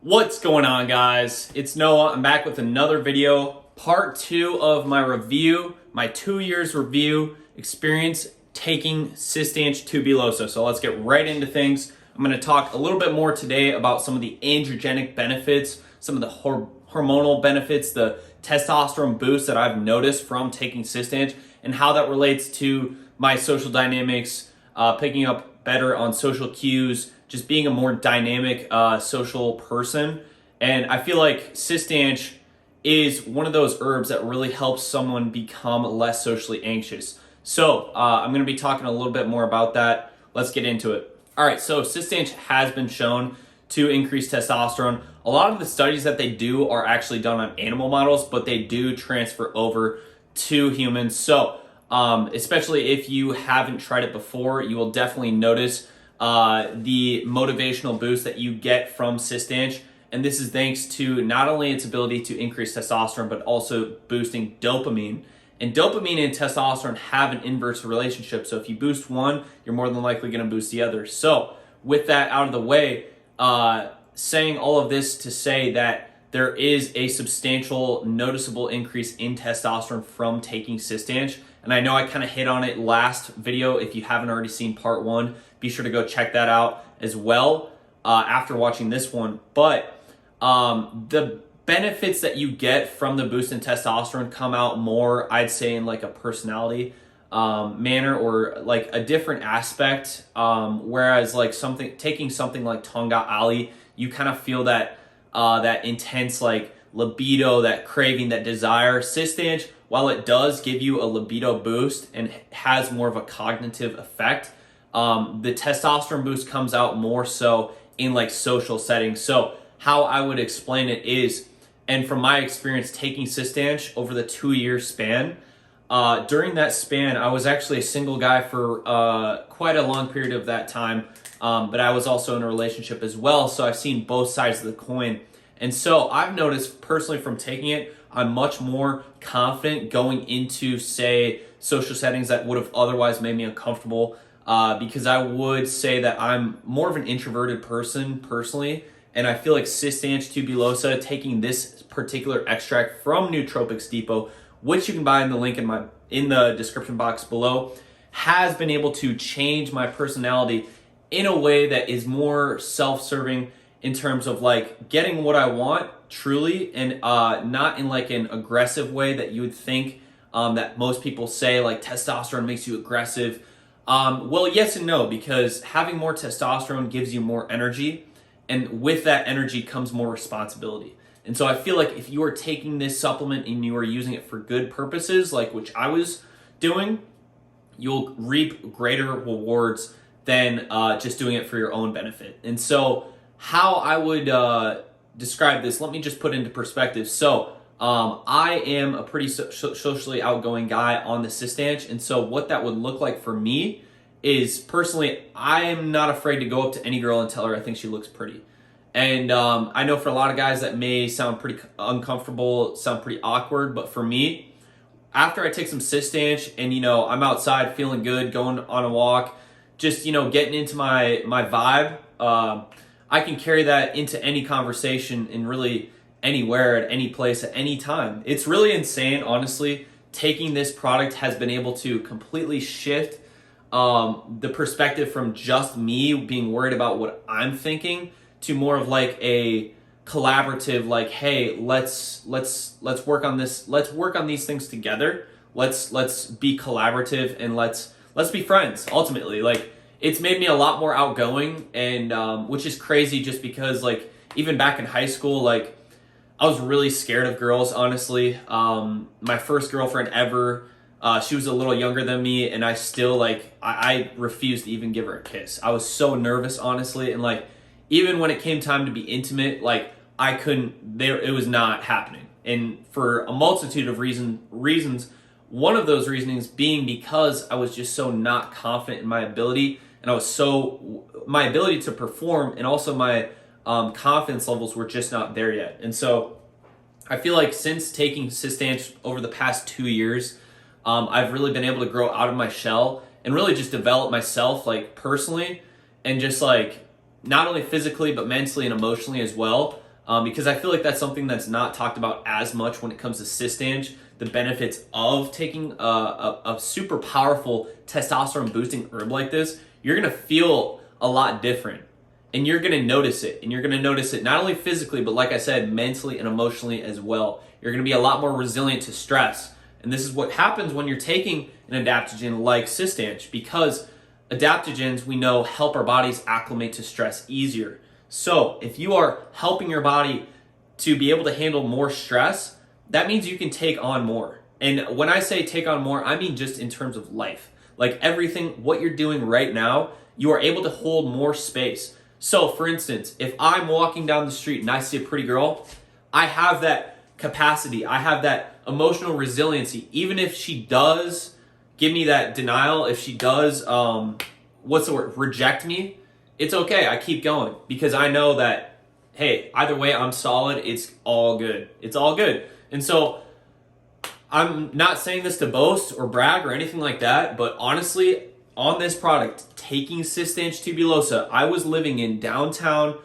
What's going on, guys? It's Noah. I'm back with another video, part 2 of my review, my 2 years review experience taking Cistanche Tubulosa. So let's get right into things. I'm going to talk a little bit more today about some of the androgenic benefits, some of the hormonal benefits, the testosterone boost that I've noticed from taking Cistanche, and how that relates to my social dynamics, picking up better on social cues, just being a more dynamic social person. And I feel like Cistanche is one of those herbs that really helps someone become less socially anxious. So I'm going to be talking a little bit more about that. Let's get into it. All right, so Cistanche has been shown to increase testosterone. A lot of the studies that they do are actually done on animal models, but they do transfer over to humans. So especially if you haven't tried it before, you will definitely notice the motivational boost that you get from Cistanche. And this is thanks to not only its ability to increase testosterone, but also boosting dopamine. And dopamine and testosterone have an inverse relationship. So if you boost one, you're more than likely going to boost the other. So with that out of the way, saying all of this to say that there is a substantial noticeable increase in testosterone from taking Cistanche. And I know I kind of hit on it last video. If you haven't already seen part 1, be sure to go check that out as well after watching this one. But the benefits that you get from the boost in testosterone come out more, I'd say, in like a personality manner or like a different aspect. Whereas like taking something like Tonga Ali, you kind of feel that that intense like libido, that craving, that desire. Cistanche, while it does give you a libido boost and has more of a cognitive effect, the testosterone boost comes out more so in like social settings. So how I would explain it is, and from my experience taking Cistanche over the 2-year span, during that span, I was actually a single guy for quite a long period of that time, but I was also in a relationship as well, so I've seen both sides of the coin. And so I've noticed personally from taking it, I'm much more confident going into, say, social settings that would have otherwise made me uncomfortable, because I would say that I'm more of an introverted person personally, and I feel like Cistanche Tubulosa, taking this particular extract from Nootropics Depot, which you can buy in the link in the description box below, has been able to change my personality in a way that is more self-serving in terms of like getting what I want truly, and not in like an aggressive way that you would think that most people say like testosterone makes you aggressive. Well, yes and no, because having more testosterone gives you more energy, and with that energy comes more responsibility. And so I feel like if you are taking this supplement and you are using it for good purposes, like which I was doing, you'll reap greater rewards than just doing it for your own benefit. And so how I would describe this, let me just put into perspective. So I am a pretty socially outgoing guy on the Cistanche, and so what that would look like for me is, personally, I am not afraid to go up to any girl and tell her I think she looks pretty. And I know for a lot of guys that may sound pretty uncomfortable, sound pretty awkward, but for me, after I take some Cistanche and, I'm outside feeling good, going on a walk, just, getting into my vibe, I can carry that into any conversation and really anywhere, at any place, at any time. It's really insane, honestly. Taking this product has been able to completely shift the perspective from just me being worried about what I'm thinking to more of like a collaborative, like, hey, let's work on this. Let's work on these things together. Let's be collaborative, and let's be friends. Ultimately, like, it's made me a lot more outgoing, and which is crazy, just because like even back in high school, like I was really scared of girls, honestly. My first girlfriend ever, she was a little younger than me, and I still I refused to even give her a kiss. I was so nervous, honestly, and like even when it came time to be intimate, like I couldn't. It was not happening, and for a multitude of reasons. One of those reasonings being because I was just so not confident in my ability, and my ability to perform, and also my confidence levels were just not there yet. And so I feel like since taking Cistanche over the past 2 years, I've really been able to grow out of my shell and really just develop myself, like personally, and just like not only physically but mentally and emotionally as well. because I feel like that's something that's not talked about as much when it comes to Cistanche. The benefits of taking a super powerful testosterone boosting herb like this, you're gonna feel a lot different, and you're gonna notice it, and you're gonna notice it not only physically, but like I said, mentally and emotionally as well. You're gonna be a lot more resilient to stress, and this is what happens when you're taking an adaptogen like Cistanche, because adaptogens, we know, help our bodies acclimate to stress easier. So if you are helping your body to be able to handle more stress, that means you can take on more. And when I say take on more, I mean just in terms of life. Like everything, what you're doing right now, you are able to hold more space. So for instance, if I'm walking down the street and I see a pretty girl, I have that capacity, I have that emotional resiliency. Even if she does give me that denial, if she does, reject me, it's okay. I keep going because I know that, hey, either way, I'm solid. It's all good. It's all good. And so I'm not saying this to boast or brag or anything like that, but honestly, on this product, taking Cistanche Tubulosa, I was living in downtown,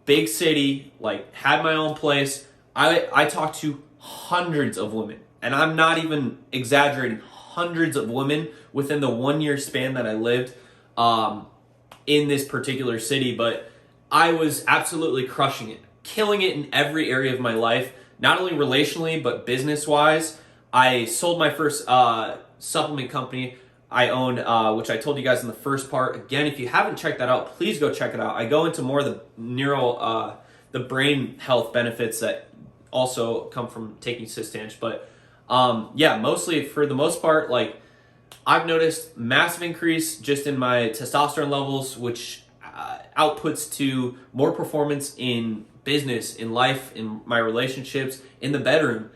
big city, like had my own place. I talked to hundreds of women, and I'm not even exaggerating, hundreds of women within the 1 year span that I lived in this particular city. But I was absolutely crushing it, killing it in every area of my life, not only relationally, but business-wise. I sold my first supplement company I owned, which I told you guys in the first part. Again, if you haven't checked that out, please go check it out. I go into more of the brain health benefits that also come from taking Cistanche. But yeah, mostly for the most part, like I've noticed massive increase just in my testosterone levels, which outputs to more performance in business, in life, in my relationships, in the bedroom.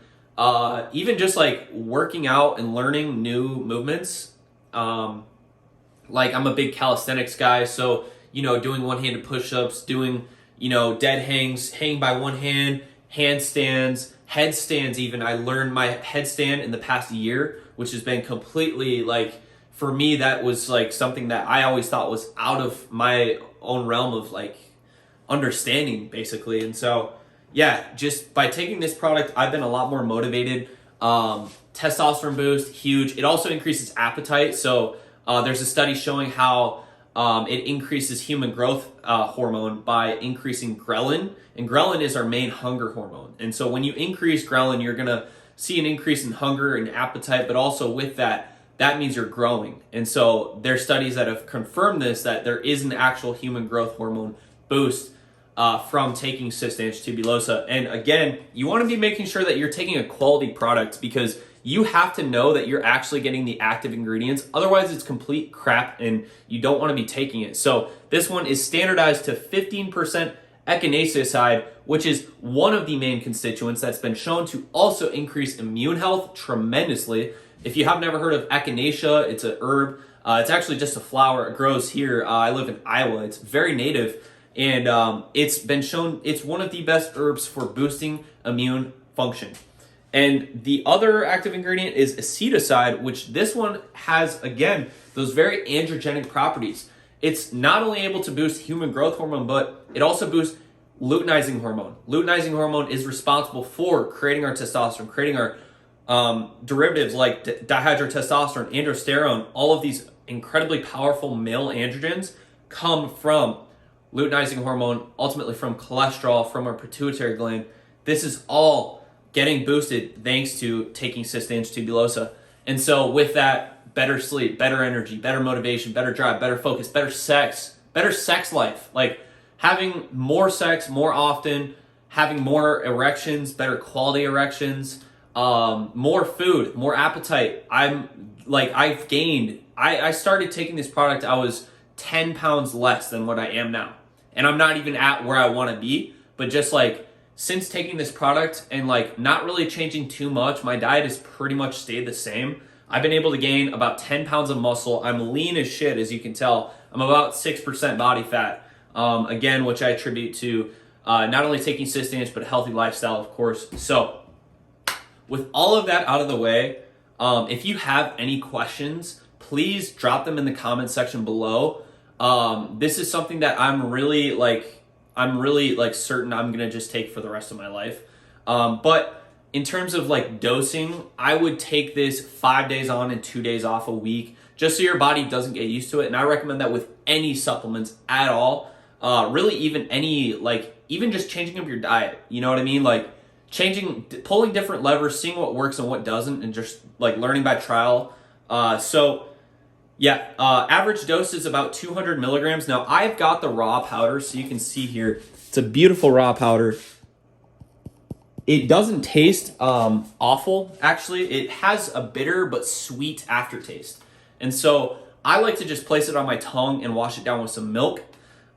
Even just like working out and learning new movements. Like I'm a big calisthenics guy, so doing one-handed push-ups, doing dead hangs, hanging by one hand, handstands, headstands. Even I learned my headstand in the past year, which has been completely like, for me, that was like something that I always thought was out of my own realm of like understanding, basically. And so yeah, just by taking this product, I've been a lot more motivated. Testosterone boost, huge. It also increases appetite. So there's a study showing how it increases human growth hormone by increasing ghrelin. And ghrelin is our main hunger hormone. And so when you increase ghrelin, you're going to see an increase in hunger and appetite, but also with that means you're growing. And so there's studies that have confirmed this, that there is an actual human growth hormone boost from taking Cistanche Tubulosa. And again, you want to be making sure that you're taking a quality product, because you have to know that you're actually getting the active ingredients. Otherwise, it's complete crap and you don't want to be taking it. So this one is standardized to 15% echinacea, which is one of the main constituents that's been shown to also increase immune health tremendously. If you have never heard of echinacea, it's an herb. It's actually just a flower. It grows here. I live in Iowa. It's very native. And it's been shown it's one of the best herbs for boosting immune function. And the other active ingredient is aceticide, which this one has, again, those very androgenic properties. It's not only able to boost human growth hormone, but it also boosts luteinizing hormone. Luteinizing hormone is responsible for creating our testosterone, creating our derivatives like dihydrotestosterone, androsterone. All of these incredibly powerful male androgens come from luteinizing hormone, ultimately from cholesterol, from our pituitary gland. This is all getting boosted thanks to taking Cistanche Tubulosa. And so with that, better sleep, better energy, better motivation, better drive, better focus, better sex life. Like having more sex more often, having more erections, better quality erections, more food, more appetite. I've gained, I started taking this product, I was 10 pounds less than what I am now. And I'm not even at where I want to be, but just like since taking this product and like not really changing too much, my diet has pretty much stayed the same. I've been able to gain about 10 pounds of muscle. I'm lean as shit, as you can tell. I'm about 6% body fat, again, which I attribute to not only taking Cistanche, but a healthy lifestyle, of course. So with all of that out of the way, if you have any questions, please drop them in the comment section below. This is something that I'm really like I'm really like certain I'm gonna just take for the rest of my life. But in terms of like dosing, I would take this 5 days on and 2 days off a week, just so your body doesn't get used to it. And I recommend that with any supplements at all. Really even any, like even just changing up your diet, you know what I mean? Like pulling different levers, seeing what works and what doesn't, and just like learning by trial. Average dose is about 200 milligrams. Now I've got the raw powder, so you can see here, it's a beautiful raw powder. It doesn't taste awful, actually. It has a bitter but sweet aftertaste. And so I like to just place it on my tongue and wash it down with some milk.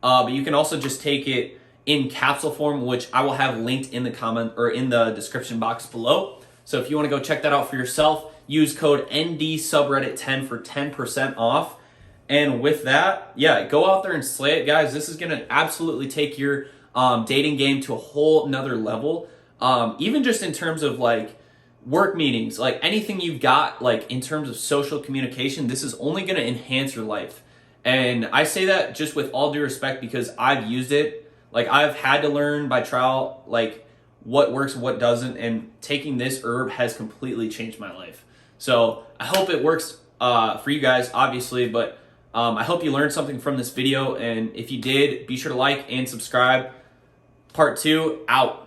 But you can also just take it in capsule form, which I will have linked in the comment or in the description box below. So if you want to go check that out for yourself, use code NDSubreddit10 for 10% off. And with that, go out there and slay it, guys. This is going to absolutely take your dating game to a whole nother level. Even just in terms of like work meetings, like anything you've got, like in terms of social communication, this is only going to enhance your life. And I say that just with all due respect because I've used it. Like I've had to learn by trial, like what works and what doesn't. And taking this herb has completely changed my life. So I hope it works for you guys, obviously, but I hope you learned something from this video. And if you did, be sure to like and subscribe. Part 2 out.